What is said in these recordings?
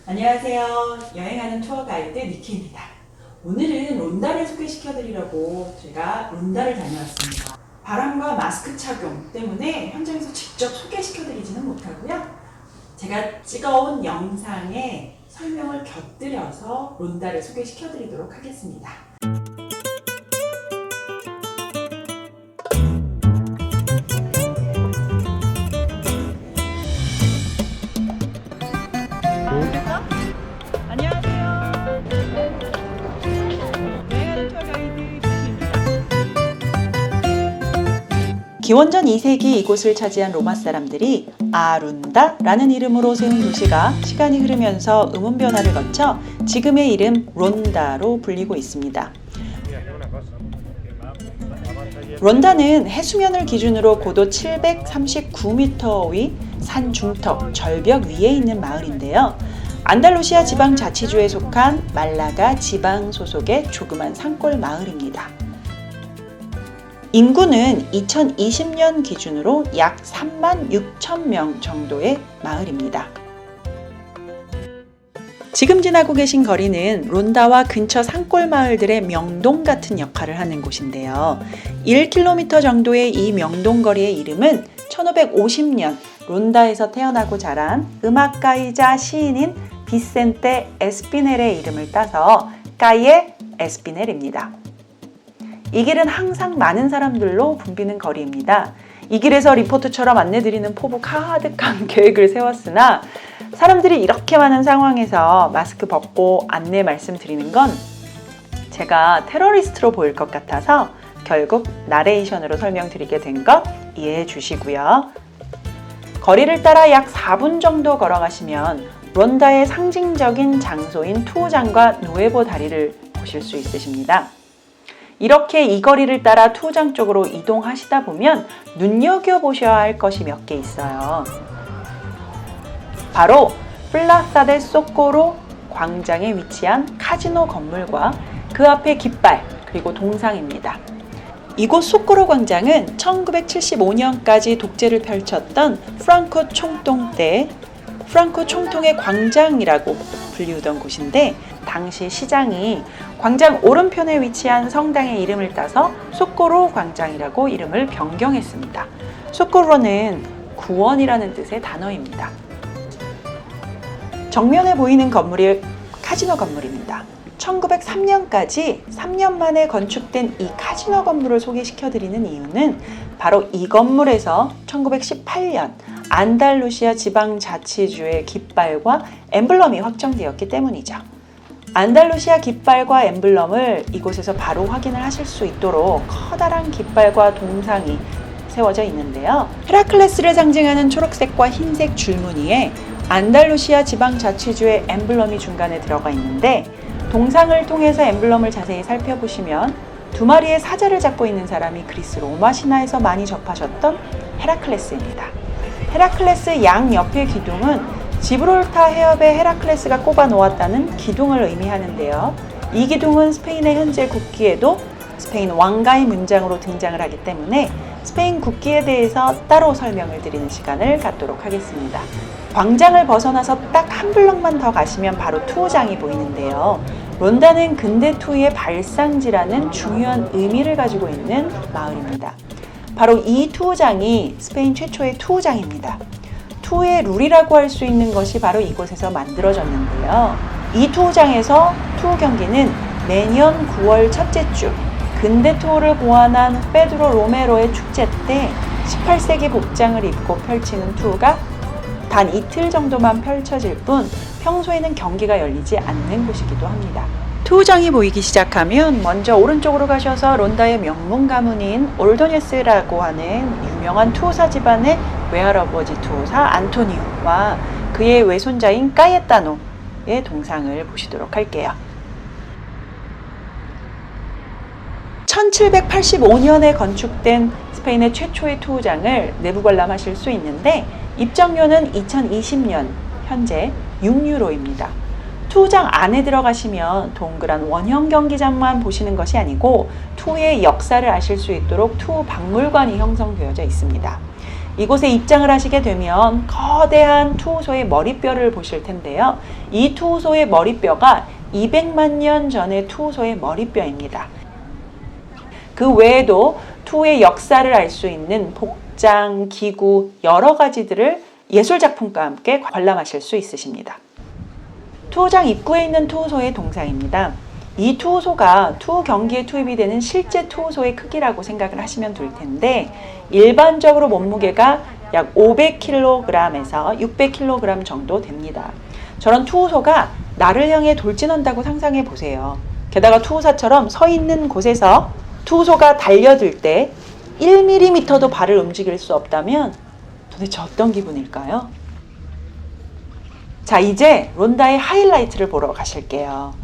안녕하세요. 여행하는 투어 가이드 니키입니다. 오늘은 론다를 소개시켜드리려고 제가 론다를 다녀왔습니다. 바람과 마스크 착용 때문에 현장에서 직접 소개시켜드리지는 못하고요. 제가 찍어온 영상에 설명을 곁들여서 론다를 소개시켜드리도록 하겠습니다. 안녕하세요. 여행하는 투어 가이드 니키입니다. 기원전 2세기 이곳을 차지한 로마 사람들이 아룬다라는 이름으로 세운 도시가 시간이 흐르면서 음운 변화를 거쳐 지금의 이름 론다로 불리고 있습니다. 론다는 해수면을 기준으로 고도 739m 위 산 중턱 절벽 위에 있는 마을인데요. 안달루시아 지방자치주에 속한 말라가 지방 소속의 조그만 산골 마을입니다. 인구는 2020년 기준으로 약 3만 6천 명 정도의 마을입니다. 지금 지나고 계신 거리는 론다와 근처 산골 마을들의 명동 같은 역할을 하는 곳인데요. 1km 정도의 이 명동 거리의 이름은 1550년 론다에서 태어나고 자란 음악가이자 시인인 비센테 에스피넬의 이름을 따서 까예 에스피넬입니다. 이 길은 항상 많은 사람들로 붐비는 거리입니다. 이 길에서 리포트처럼 안내드리는 포부 가득한 계획을 세웠으나 사람들이 이렇게 많은 상황에서 마스크 벗고 안내 말씀드리는 건 제가 테러리스트로 보일 것 같아서 결국 나레이션으로 설명드리게 된 것 이해해 주시고요. 거리를 따라 약 4분 정도 걸어가시면 론다의 상징적인 장소인 투우장과 누에보 다리를 보실 수 있으십니다. 이렇게 이 거리를 따라 투우장 쪽으로 이동하시다 보면 눈여겨보셔야 할 것이 몇 개 있어요. 바로 플라사 데 소코로 광장에 위치한 카지노 건물과 그 앞에 깃발 그리고 동상입니다. 이곳 소코로 광장은 1975년까지 독재를 펼쳤던 프랑코 총통 때 프랑코 총통의 광장이라고 불리우던 곳인데 당시 시장이 광장 오른편에 위치한 성당의 이름을 따서 소코로 광장이라고 이름을 변경했습니다. 소코로는 구원이라는 뜻의 단어입니다. 정면에 보이는 건물이 카지노 건물입니다. 1903년까지 3년 만에 건축된 이 카지노 건물을 소개시켜드리는 이유는 바로 이 건물에서 1918년 안달루시아 지방자치주의 깃발과 엠블럼이 확정되었기 때문이죠. 안달루시아 깃발과 엠블럼을 이곳에서 바로 확인을 하실 수 있도록 커다란 깃발과 동상이 세워져 있는데요. 헤라클레스를 상징하는 초록색과 흰색 줄무늬에 안달루시아 지방자치주의 엠블럼이 중간에 들어가 있는데 동상을 통해서 엠블럼을 자세히 살펴보시면 두 마리의 사자를 잡고 있는 사람이 그리스 로마 신화에서 많이 접하셨던 헤라클레스입니다. 헤라클레스 양 옆의 기둥은 지브롤타 해협에 헤라클레스가 꼽아 놓았다는 기둥을 의미하는데요. 이 기둥은 스페인의 현재 국기에도 스페인 왕가의 문장으로 등장을 하기 때문에 스페인 국기에 대해서 따로 설명을 드리는 시간을 갖도록 하겠습니다. 광장을 벗어나서 딱 한 블럭만 더 가시면 바로 투우장이 보이는데요. 론다는 근대 투우의 발상지라는 중요한 의미를 가지고 있는 마을입니다. 바로 이 투우장이 스페인 최초의 투우장입니다. 투우의 룰이라고 할 수 있는 것이 바로 이곳에서 만들어졌는데요. 이 투우장에서 투우 경기는 매년 9월 첫째 주 근대 투우를 고안한 페드로 로메로의 축제 때 18세기 복장을 입고 펼치는 투우가 단 이틀 정도만 펼쳐질 뿐 평소에는 경기가 열리지 않는 곳이기도 합니다. 투우장이 보이기 시작하면 먼저 오른쪽으로 가셔서 론다의 명문 가문인 올도네스라고 하는 유명한 투우사 집안의 외할아버지 투우사 안토니오와 그의 외손자인 까예타노의 동상을 보시도록 할게요. 1785년에 건축된 스페인의 최초의 투우장을 내부 관람하실 수 있는데 입장료는 2020년 현재 6유로입니다. 투우장 안에 들어가시면 동그란 원형 경기장만 보시는 것이 아니고 투우의 역사를 아실 수 있도록 투우 박물관이 형성되어져 있습니다. 이곳에 입장을 하시게 되면 거대한 투호소의 머리뼈를 보실 텐데요. 이 투호소의 머리뼈가 200만 년 전의 투호소의 머리뼈입니다. 그 외에도 투의 역사를 알 수 있는 복장, 기구, 여러 가지들을 예술작품과 함께 관람하실 수 있으십니다. 투호장 입구에 있는 투호소의 동상입니다. 이 투호소가 투호 경기에 투입이 되는 실제 투호소의 크기라고 생각을 하시면 될 텐데, 일반적으로 몸무게가 약 500kg에서 600kg 정도 됩니다. 저런 투호소가 나를 향해 돌진한다고 상상해 보세요. 게다가 투호사처럼 서 있는 곳에서 투호소가 달려들 때 1mm도 발을 움직일 수 없다면 도대체 어떤 기분일까요? 자, 이제 론다의 하이라이트를 보러 가실게요.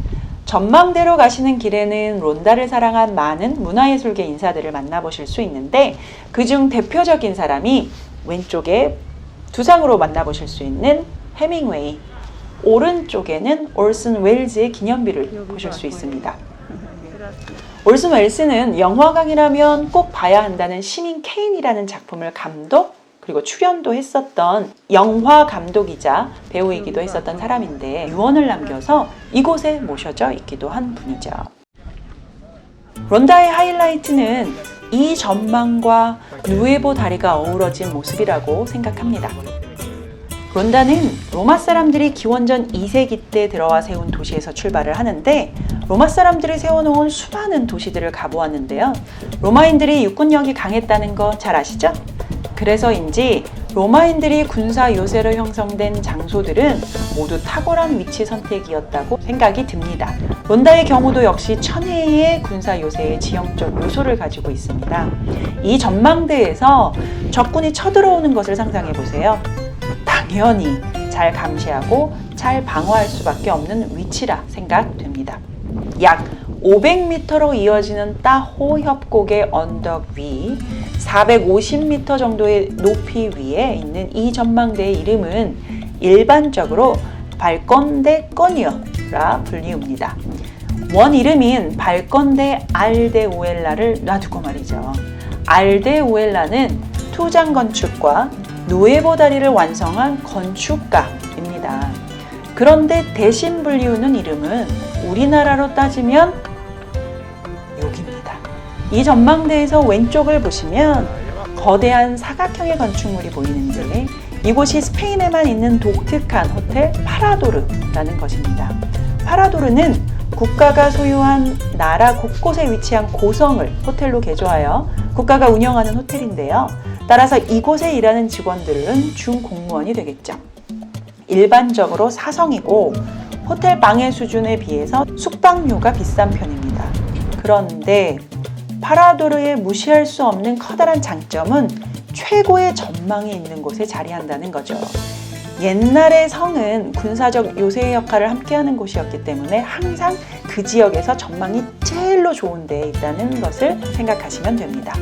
전망대로 가시는 길에는 론다를 사랑한 많은 문화예술계 인사들을 만나보실 수 있는데, 그중 대표적인 사람이 왼쪽에 두상으로 만나보실 수 있는 해밍웨이, 오른쪽에는 올슨 웰즈의 기념비를 보실 수 있습니다. 올슨 웰스는 영화광이라면 꼭 봐야 한다는 시민 케인이라는 작품을 감독 그리고 출연도 했었던 영화 감독이자 배우이기도 했었던 사람인데, 유언을 남겨서 이곳에 모셔져 있기도 한 분이죠. 론다의 하이라이트는 이 전망과 누에보 다리가 어우러진 모습이라고 생각합니다. 론다는 로마 사람들이 기원전 2세기 때 들어와 세운 도시에서 출발을 하는데, 로마 사람들이 세워놓은 수많은 도시들을 가보았는데요. 로마인들이 육군력이 강했다는 거 잘 아시죠? 그래서인지 로마인들이 군사 요새로 형성된 장소들은 모두 탁월한 위치 선택이었다고 생각이 듭니다. 론다의 경우도 역시 천혜의 군사 요새의 지형적 요소를 가지고 있습니다. 이 전망대에서 적군이 쳐들어오는 것을 상상해 보세요. 당연히 잘 감시하고 잘 방어할 수밖에 없는 위치라 생각됩니다. 약 500m로 이어지는 따호 협곡의 언덕 위 450m 정도의 높이 위에 있는 이 전망대의 이름은 일반적으로 발컨데 꺼니어라 불리웁니다. 원 이름인 발컨데 알데우엘라를 놔두고 말이죠. 알데우엘라는 투장 건축과 누에보 다리를 완성한 건축가입니다. 그런데 대신 불리우는 이름은 우리나라로 따지면 여기입니다. 이 전망대에서 왼쪽을 보시면 거대한 사각형의 건축물이 보이는데, 이곳이 스페인에만 있는 독특한 호텔 파라도르라는 것입니다. 파라도르는 국가가 소유한 나라 곳곳에 위치한 고성을 호텔로 개조하여 국가가 운영하는 호텔인데요. 따라서 이곳에 일하는 직원들은 준공무원이 되겠죠. 일반적으로 사성이고 호텔 방해 수준에 비해서 숙박료가 비싼 편입니다. 그런데 파라도르의 무시할 수 없는 커다란 장점은 최고의 전망이 있는 곳에 자리한다는 거죠. 옛날의 성은 군사적 요새의 역할을 함께하는 곳이었기 때문에 항상 그 지역에서 전망이 제일로 좋은 데에 있다는 것을 생각하시면 됩니다.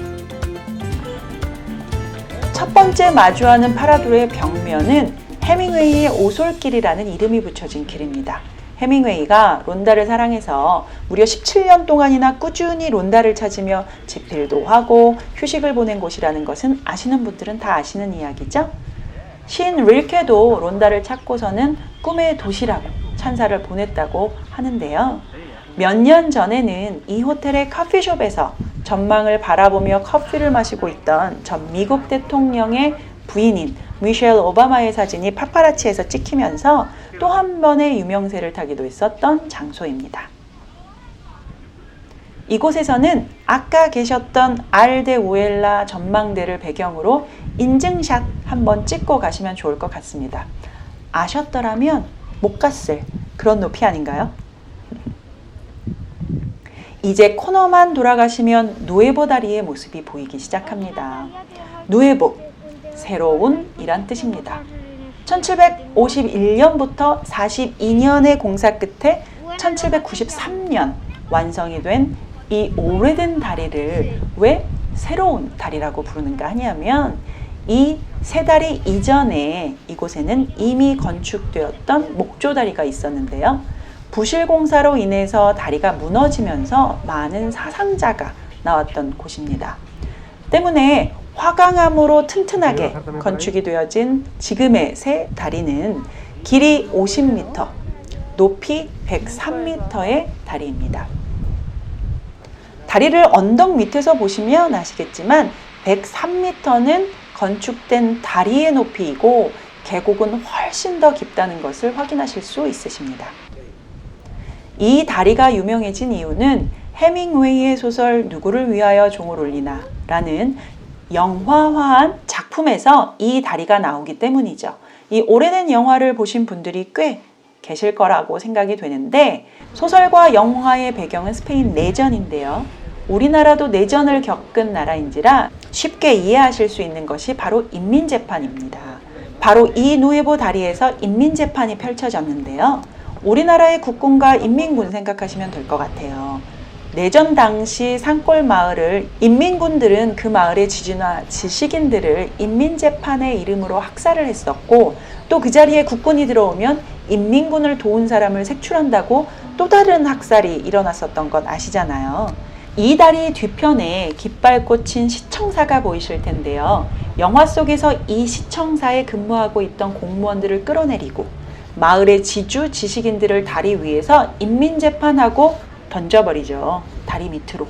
첫 번째 마주하는 파라도르의 벽면은 해밍웨이의 오솔길이라는 이름이 붙여진 길입니다. 해밍웨이가 론다를 사랑해서 무려 17년 동안이나 꾸준히 론다를 찾으며 집필도 하고 휴식을 보낸 곳이라는 것은 아시는 분들은 다 아시는 이야기죠? 시인 릴케도 론다를 찾고서는 꿈의 도시라고 찬사를 보냈다고 하는데요. 몇 년 전에는 이 호텔의 커피숍에서 전망을 바라보며 커피를 마시고 있던 전 미국 대통령의 부인인 미셸 오바마의 사진이 파파라치에서 찍히면서 또 한 번의 유명세를 타기도 했었던 장소입니다. 이곳에서는 아까 계셨던 알데우엘라 전망대를 배경으로 인증샷 한번 찍고 가시면 좋을 것 같습니다. 아셨더라면 못 갔을 그런 높이 아닌가요? 이제 코너만 돌아가시면 누에보 다리의 모습이 보이기 시작합니다. 누에보, 새로운 이란 뜻입니다. 1751년부터 42년의 공사 끝에 1793년 완성이 된 이 오래된 다리를 왜 새로운 다리라고 부르는가 하냐면, 이 세 다리 이전에 이곳에는 이미 건축되었던 목조다리가 있었는데요. 부실공사로 인해서 다리가 무너지면서 많은 사상자가 나왔던 곳입니다. 때문에 화강암으로 튼튼하게 건축이 되어진 지금의 새 다리는 길이 50m, 높이 103m의 다리입니다. 다리를 언덕 밑에서 보시면 아시겠지만 103m는 건축된 다리의 높이이고 계곡은 훨씬 더 깊다는 것을 확인하실 수 있으십니다. 이 다리가 유명해진 이유는 해밍웨이의 소설 누구를 위하여 종을 울리나 라는 영화화한 작품에서 이 다리가 나오기 때문이죠. 이 오래된 영화를 보신 분들이 꽤 계실 거라고 생각이 되는데, 소설과 영화의 배경은 스페인 내전인데요. 우리나라도 내전을 겪은 나라인지라 쉽게 이해하실 수 있는 것이 바로 인민재판입니다. 바로 이 누에보 다리에서 인민재판이 펼쳐졌는데요. 우리나라의 국군과 인민군 생각하시면 될 것 같아요. 내전 당시 산골 마을을 인민군들은 그 마을의 지주나 지식인들을 인민재판의 이름으로 학살을 했었고, 또 그 자리에 국군이 들어오면 인민군을 도운 사람을 색출한다고 또 다른 학살이 일어났었던 것 아시잖아요. 이 다리 뒤편에 깃발 꽂힌 시청사가 보이실 텐데요. 영화 속에서 이 시청사에 근무하고 있던 공무원들을 끌어내리고 마을의 지주, 지식인들을 다리 위에서 인민재판하고 던져버리죠. 다리 밑으로.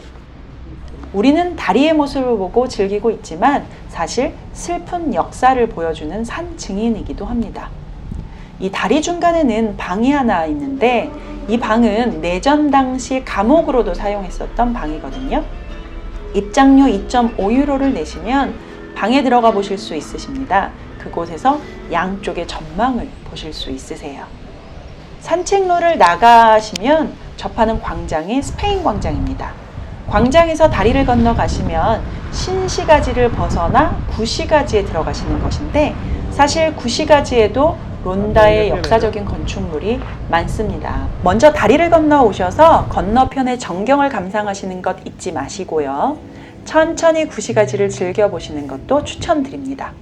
우리는 다리의 모습을 보고 즐기고 있지만 사실 슬픈 역사를 보여주는 산 증인이기도 합니다. 이 다리 중간에는 방이 하나 있는데, 이 방은 내전 당시 감옥으로도 사용했었던 방이거든요. 입장료 2.5유로를 내시면 방에 들어가 보실 수 있으십니다. 그곳에서 양쪽의 전망을 보실 수 있으세요. 산책로를 나가시면 접하는 광장이 스페인 광장입니다. 광장에서 다리를 건너 가시면 신시가지를 벗어나 구시가지에 들어가시는 것인데, 사실 구시가지에도 론다의 역사적인 건축물이 많습니다. 먼저 다리를 건너 오셔서 건너편의 전경을 감상하시는 것 잊지 마시고요. 천천히 구시가지를 즐겨보시는 것도 추천드립니다.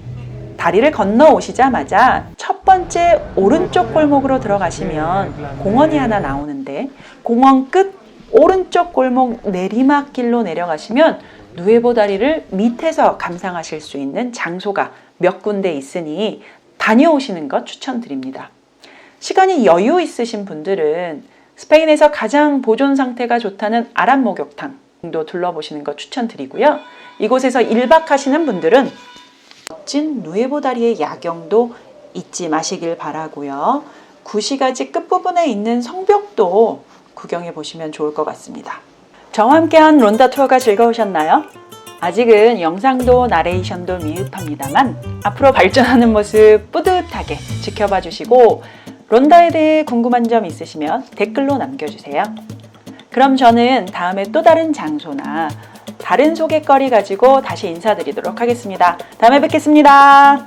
다리를 건너 오시자마자 첫 번째 오른쪽 골목으로 들어가시면 공원이 하나 나오는데, 공원 끝 오른쪽 골목 내리막길로 내려가시면 누에보 다리를 밑에서 감상하실 수 있는 장소가 몇 군데 있으니 다녀오시는 것 추천드립니다. 시간이 여유 있으신 분들은 스페인에서 가장 보존 상태가 좋다는 아란 목욕탕도 둘러보시는 것 추천드리고요. 이곳에서 1박 하시는 분들은 멋진 누에보 다리의 야경도 잊지 마시길 바라고요. 구시가지 끝부분에 있는 성벽도 구경해 보시면 좋을 것 같습니다. 저와 함께한 론다 투어가 즐거우셨나요? 아직은 영상도 나레이션도 미흡합니다만 앞으로 발전하는 모습 뿌듯하게 지켜봐 주시고, 론다에 대해 궁금한 점 있으시면 댓글로 남겨주세요. 그럼 저는 다음에 또 다른 장소나 다른 소개거리 가지고 다시 인사드리도록 하겠습니다. 다음에 뵙겠습니다.